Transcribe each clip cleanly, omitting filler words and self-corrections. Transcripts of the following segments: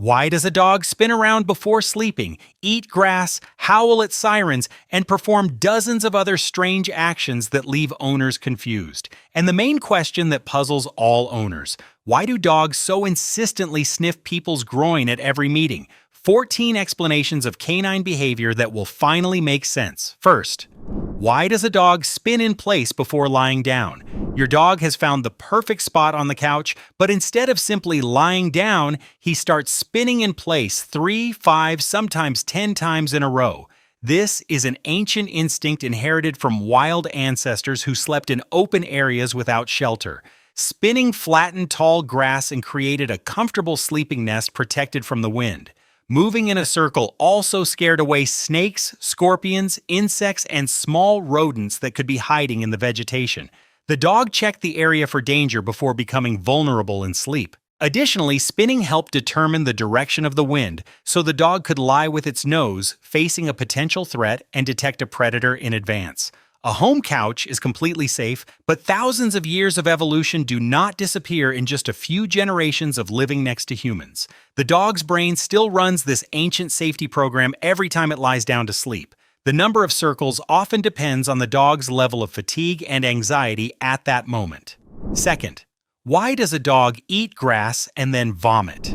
Why does a dog spin around before sleeping, eat grass, howl at sirens, and perform dozens of other strange actions that leave owners confused? And the main question that puzzles all owners: why do dogs so insistently sniff people's groin at every meeting? 14 explanations of canine behavior that will finally make sense. First, why does a dog spin in place before lying down? Your dog has found the perfect spot on the couch, but instead of simply lying down, he starts spinning in place 3, 5, sometimes 10 times in a row. This is an ancient instinct inherited from wild ancestors who slept in open areas without shelter. Spinning flattened tall grass and created a comfortable sleeping nest protected from the wind. Moving in a circle also scared away snakes, scorpions, insects, and small rodents that could be hiding in the vegetation. The dog checked the area for danger before becoming vulnerable in sleep. Additionally, spinning helped determine the direction of the wind, so the dog could lie with its nose, facing a potential threat, and detect a predator in advance. A home couch is completely safe, but thousands of years of evolution do not disappear in just a few generations of living next to humans. The dog's brain still runs this ancient safety program every time it lies down to sleep. The number of circles often depends on the dog's level of fatigue and anxiety at that moment. Second, why does a dog eat grass and then vomit?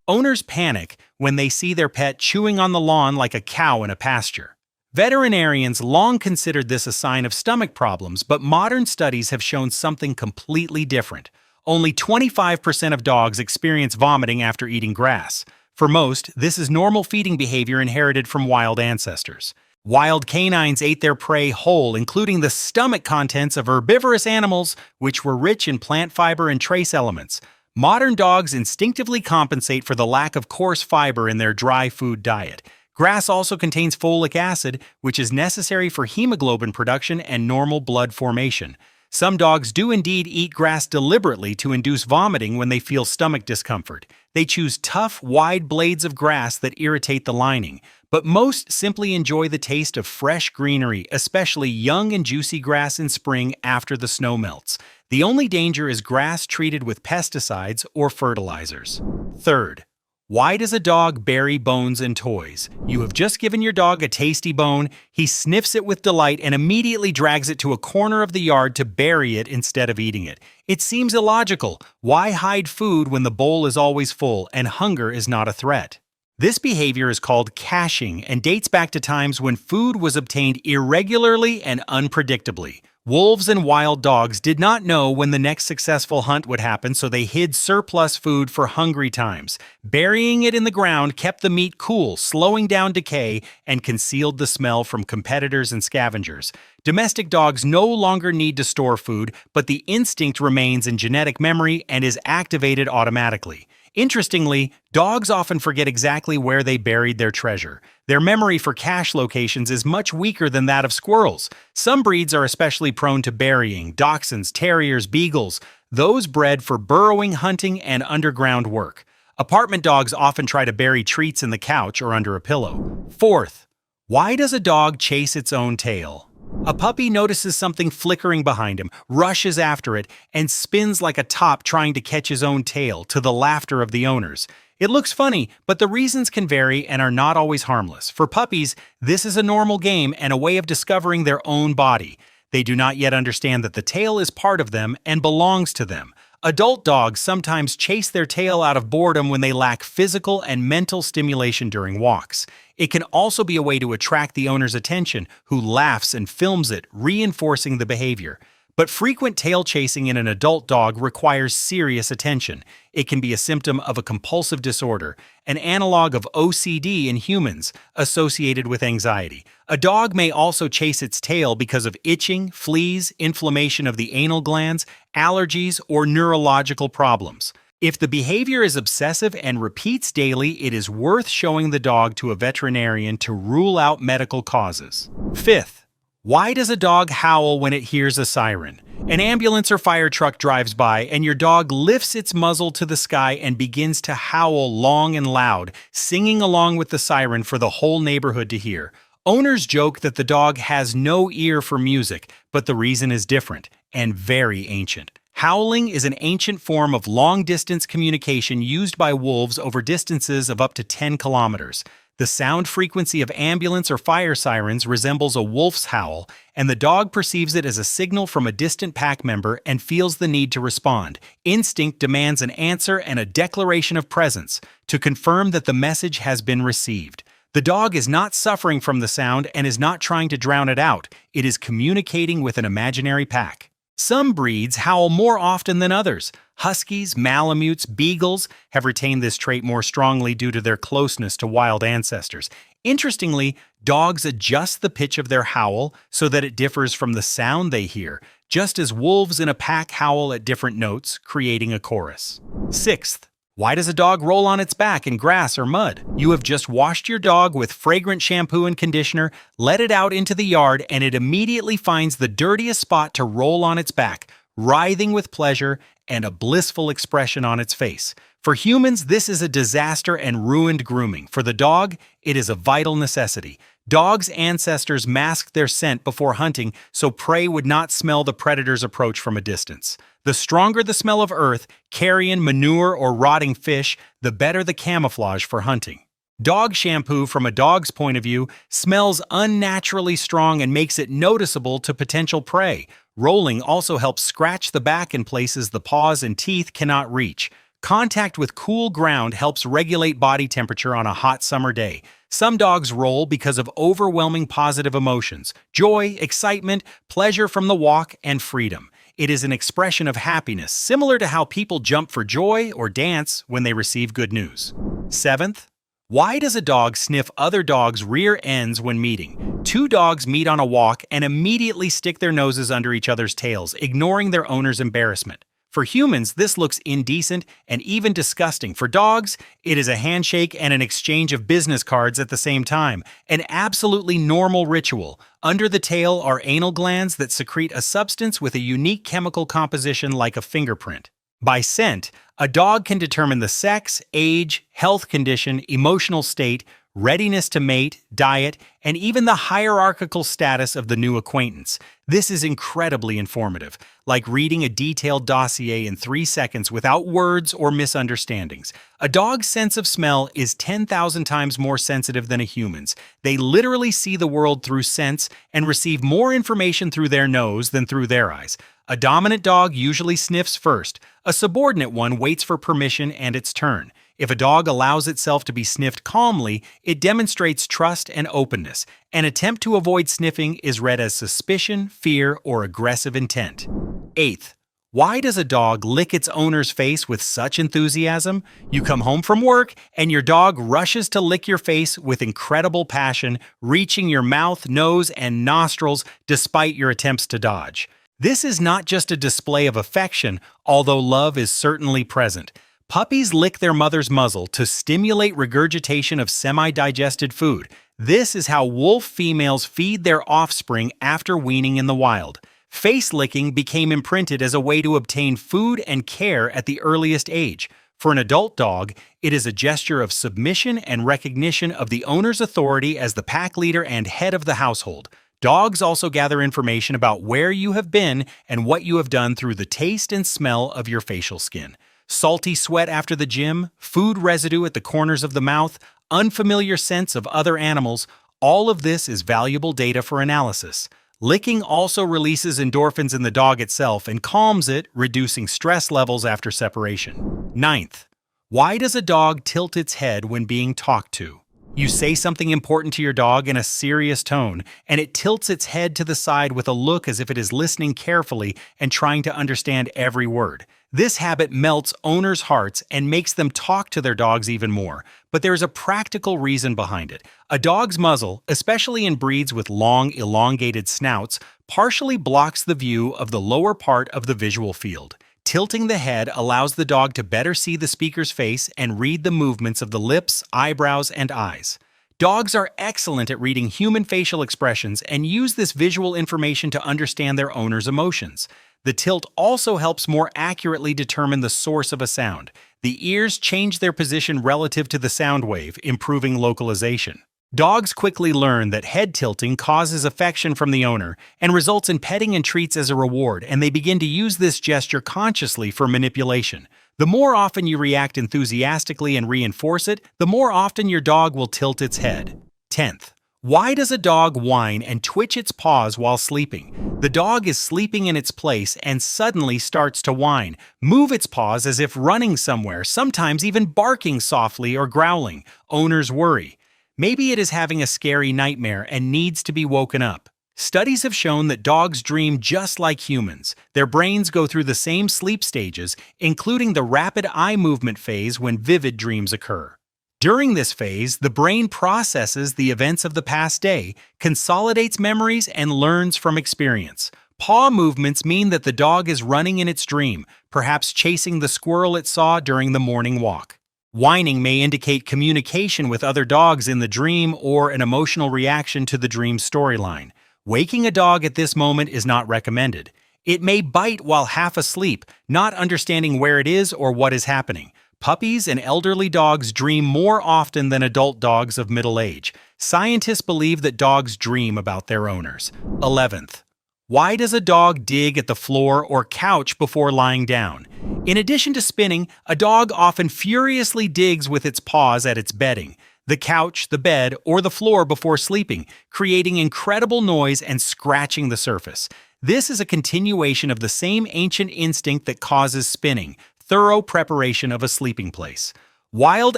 Owners panic when they see their pet chewing on the lawn like a cow in a pasture. Veterinarians long considered this a sign of stomach problems, but modern studies have shown something completely different. Only 25% of dogs experience vomiting after eating grass. For most, this is normal feeding behavior inherited from wild ancestors. Wild canines ate their prey whole, including the stomach contents of herbivorous animals, which were rich in plant fiber and trace elements. Modern dogs instinctively compensate for the lack of coarse fiber in their dry food diet. Grass also contains folic acid, which is necessary for hemoglobin production and normal blood formation. Some dogs do indeed eat grass deliberately to induce vomiting when they feel stomach discomfort. They choose tough, wide blades of grass that irritate the lining. But most simply enjoy the taste of fresh greenery, especially young and juicy grass in spring after the snow melts. The only danger is grass treated with pesticides or fertilizers. Third, why does a dog bury bones and toys? You have just given your dog a tasty bone, he sniffs it with delight and immediately drags it to a corner of the yard to bury it instead of eating it. It seems illogical. Why hide food when the bowl is always full and hunger is not a threat? This behavior is called caching and dates back to times when food was obtained irregularly and unpredictably. Wolves and wild dogs did not know when the next successful hunt would happen, so they hid surplus food for hungry times. Burying it in the ground kept the meat cool, slowing down decay, and concealed the smell from competitors and scavengers. Domestic dogs no longer need to store food, but the instinct remains in genetic memory and is activated automatically. Interestingly, dogs often forget exactly where they buried their treasure. Their memory for cache locations is much weaker than that of squirrels. Some breeds are especially prone to burying: dachshunds, terriers, beagles, those bred for burrowing, hunting, and underground work. Apartment dogs often try to bury treats in the couch or under a pillow. Fourth, why does a dog chase its own tail? A puppy notices something flickering behind him, rushes after it, and spins like a top trying to catch his own tail, to the laughter of the owners. It looks funny, but the reasons can vary and are not always harmless. For puppies, this is a normal game and a way of discovering their own body. They do not yet understand that the tail is part of them and belongs to them. Adult dogs sometimes chase their tail out of boredom when they lack physical and mental stimulation during walks. It can also be a way to attract the owner's attention, who laughs and films it, reinforcing the behavior. But frequent tail chasing in an adult dog requires serious attention. It can be a symptom of a compulsive disorder, an analog of OCD in humans, associated with anxiety. A dog may also chase its tail because of itching, fleas, inflammation of the anal glands, allergies, or neurological problems. If the behavior is obsessive and repeats daily, it is worth showing the dog to a veterinarian to rule out medical causes. Fifth, why does a dog howl when it hears a siren? An ambulance or fire truck drives by, and your dog lifts its muzzle to the sky and begins to howl long and loud, singing along with the siren for the whole neighborhood to hear. Owners joke that the dog has no ear for music, but the reason is different and very ancient. Howling is an ancient form of long-distance communication used by wolves over distances of up to 10 kilometers. The sound frequency of ambulance or fire sirens resembles a wolf's howl, and the dog perceives it as a signal from a distant pack member and feels the need to respond. Instinct demands an answer and a declaration of presence to confirm that the message has been received. The dog is not suffering from the sound and is not trying to drown it out. It is communicating with an imaginary pack. Some breeds howl more often than others. Huskies, Malamutes, Beagles have retained this trait more strongly due to their closeness to wild ancestors. Interestingly, dogs adjust the pitch of their howl so that it differs from the sound they hear, just as wolves in a pack howl at different notes, creating a chorus. Sixth, why does a dog roll on its back in grass or mud? You have just washed your dog with fragrant shampoo and conditioner, let it out into the yard, and it immediately finds the dirtiest spot to roll on its back, writhing with pleasure and a blissful expression on its face. For humans, this is a disaster and ruined grooming. For the dog, it is a vital necessity. Dogs' ancestors masked their scent before hunting so prey would not smell the predator's approach from a distance. The stronger the smell of earth, carrion, manure, or rotting fish, the better the camouflage for hunting. Dog shampoo, from a dog's point of view, smells unnaturally strong and makes it noticeable to potential prey. Rolling also helps scratch the back in places the paws and teeth cannot reach. Contact with cool ground helps regulate body temperature on a hot summer day. Some dogs roll because of overwhelming positive emotions: joy, excitement, pleasure from the walk, and freedom. It is an expression of happiness, similar to how people jump for joy or dance when they receive good news. Seventh, why does a dog sniff other dogs' rear ends when meeting? Two dogs meet on a walk and immediately stick their noses under each other's tails, ignoring their owner's embarrassment. For humans, this looks indecent and even disgusting. For dogs, it is a handshake and an exchange of business cards at the same time, an absolutely normal ritual. Under the tail are anal glands that secrete a substance with a unique chemical composition like a fingerprint. By scent, a dog can determine the sex, age, health condition, emotional state, readiness to mate, diet, and even the hierarchical status of the new acquaintance. This is incredibly informative, like reading a detailed dossier in 3 seconds without words or misunderstandings. A dog's sense of smell is 10,000 times more sensitive than a human's. They literally see the world through sense and receive more information through their nose than through their eyes. A dominant dog usually sniffs first. A subordinate one waits for permission and its turn. If a dog allows itself to be sniffed calmly, it demonstrates trust and openness. An attempt to avoid sniffing is read as suspicion, fear, or aggressive intent. Eighth, why does a dog lick its owner's face with such enthusiasm? You come home from work and your dog rushes to lick your face with incredible passion, reaching your mouth, nose, and nostrils despite your attempts to dodge. This is not just a display of affection, although love is certainly present. Puppies lick their mother's muzzle to stimulate regurgitation of semi-digested food. This is how wolf females feed their offspring after weaning in the wild. Face licking became imprinted as a way to obtain food and care at the earliest age. For an adult dog, it is a gesture of submission and recognition of the owner's authority as the pack leader and head of the household. Dogs also gather information about where you have been and what you have done through the taste and smell of your facial skin. Salty sweat after the gym, food residue at the corners of the mouth, unfamiliar scents of other animals, all of this is valuable data for analysis. Licking also releases endorphins in the dog itself and calms it, reducing stress levels after separation. Ninth, why does a dog tilt its head when being talked to? You say something important to your dog in a serious tone, and it tilts its head to the side with a look as if it is listening carefully and trying to understand every word. This habit melts owners' hearts and makes them talk to their dogs even more. But there's a practical reason behind it. A dog's muzzle, especially in breeds with long, elongated snouts, partially blocks the view of the lower part of the visual field. Tilting the head allows the dog to better see the speaker's face and read the movements of the lips, eyebrows, and eyes. Dogs are excellent at reading human facial expressions and use this visual information to understand their owner's emotions. The tilt also helps more accurately determine the source of a sound. The ears change their position relative to the sound wave, improving localization. Dogs quickly learn that head tilting causes affection from the owner and results in petting and treats as a reward, and they begin to use this gesture consciously for manipulation. The more often you react enthusiastically and reinforce it, the more often your dog will tilt its head. 10th. Why does a dog whine and twitch its paws while sleeping? The dog is sleeping in its place and suddenly starts to whine, move its paws as if running somewhere, sometimes even barking softly or growling. Owners worry. Maybe it is having a scary nightmare and needs to be woken up. Studies have shown that dogs dream just like humans. Their brains go through the same sleep stages, including the rapid eye movement phase when vivid dreams occur. During this phase, the brain processes the events of the past day, consolidates memories, and learns from experience. Paw movements mean that the dog is running in its dream, perhaps chasing the squirrel it saw during the morning walk. Whining may indicate communication with other dogs in the dream or an emotional reaction to the dream storyline. Waking a dog at this moment is not recommended. It may bite while half asleep, not understanding where it is or what is happening. Puppies and elderly dogs dream more often than adult dogs of middle age. Scientists believe that dogs dream about their owners. 11th. Why does a dog dig at the floor or couch before lying down? In addition to spinning, a dog often furiously digs with its paws at its bedding, the couch, the bed, or the floor before sleeping, creating incredible noise and scratching the surface. This is a continuation of the same ancient instinct that causes spinning, thorough preparation of a sleeping place. Wild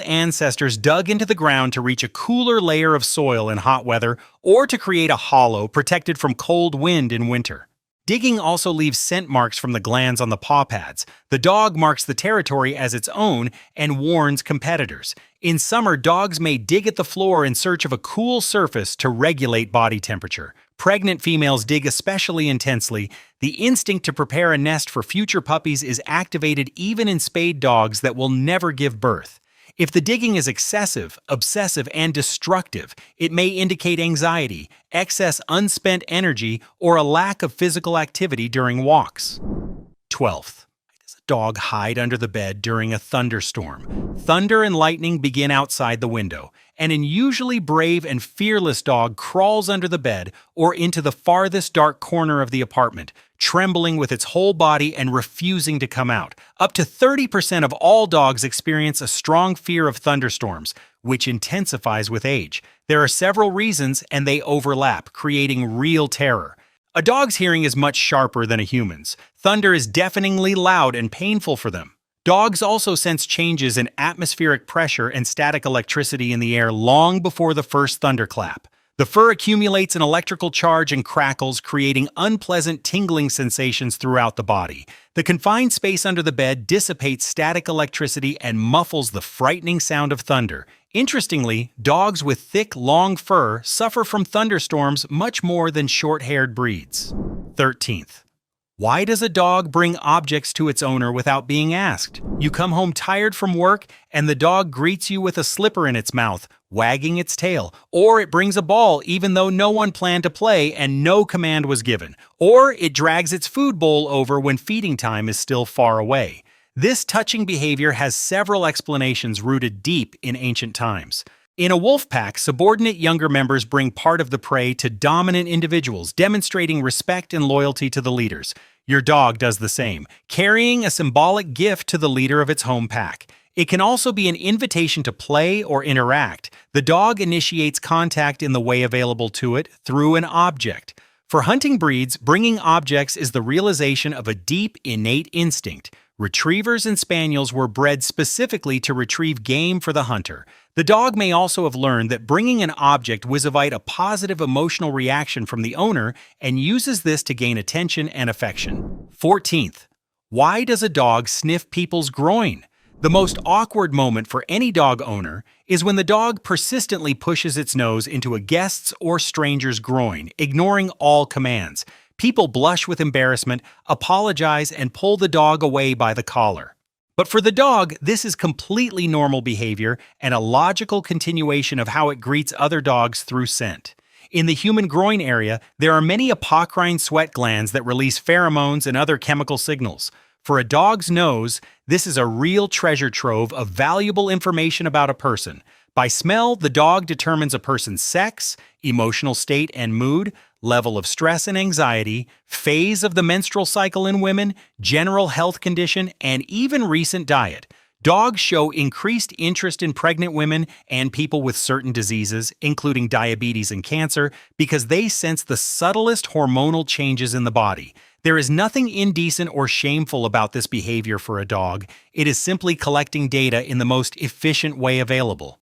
ancestors dug into the ground to reach a cooler layer of soil in hot weather or to create a hollow protected from cold wind in winter. Digging also leaves scent marks from the glands on the paw pads. The dog marks the territory as its own and warns competitors. In summer, dogs may dig at the floor in search of a cool surface to regulate body temperature. Pregnant females dig especially intensely. The instinct to prepare a nest for future puppies is activated even in spayed dogs that will never give birth. If the digging is excessive, obsessive, and destructive, it may indicate anxiety, excess unspent energy, or a lack of physical activity during walks. 12th. Why does a dog hide under the bed during a thunderstorm? Thunder and lightning begin outside the window, and an usually brave and fearless dog crawls under the bed or into the farthest dark corner of the apartment, trembling with its whole body and refusing to come out. Up to 30% of all dogs experience a strong fear of thunderstorms, which intensifies with age. There are several reasons, and they overlap, creating real terror. A dog's hearing is much sharper than a human's. Thunder is deafeningly loud and painful for them. Dogs also sense changes in atmospheric pressure and static electricity in the air long before the first thunderclap. The fur accumulates an electrical charge and crackles, creating unpleasant tingling sensations throughout the body. The confined space under the bed dissipates static electricity and muffles the frightening sound of thunder. Interestingly, dogs with thick, long fur suffer from thunderstorms much more than short-haired breeds. 13th. Why does a dog bring objects to its owner without being asked? You come home tired from work, and the dog greets you with a slipper in its mouth, wagging its tail. Or it brings a ball even though no one planned to play and no command was given. Or it drags its food bowl over when feeding time is still far away. This touching behavior has several explanations rooted deep in ancient times. In a wolf pack, subordinate younger members bring part of the prey to dominant individuals, demonstrating respect and loyalty to the leaders. Your dog does the same, carrying a symbolic gift to the leader of its home pack. It can also be an invitation to play or interact. The dog initiates contact in the way available to it through an object. For hunting breeds, bringing objects is the realization of a deep, innate instinct. Retrievers and spaniels were bred specifically to retrieve game for the hunter. The dog may also have learned that bringing an object will evoke a positive emotional reaction from the owner and uses this to gain attention and affection. 14th. Why does a dog sniff people's groin? The most awkward moment for any dog owner is when the dog persistently pushes its nose into a guest's or stranger's groin, ignoring all commands. People blush with embarrassment, apologize, and pull the dog away by the collar. But for the dog, this is completely normal behavior and a logical continuation of how it greets other dogs through scent. In the human groin area, there are many apocrine sweat glands that release pheromones and other chemical signals. For a dog's nose, this is a real treasure trove of valuable information about a person. By smell, the dog determines a person's sex, emotional state and mood, level of stress and anxiety, phase of the menstrual cycle in women, general health condition, and even recent diet. Dogs show increased interest in pregnant women and people with certain diseases, including diabetes and cancer, because they sense the subtlest hormonal changes in the body. There is nothing indecent or shameful about this behavior for a dog. It is simply collecting data in the most efficient way available.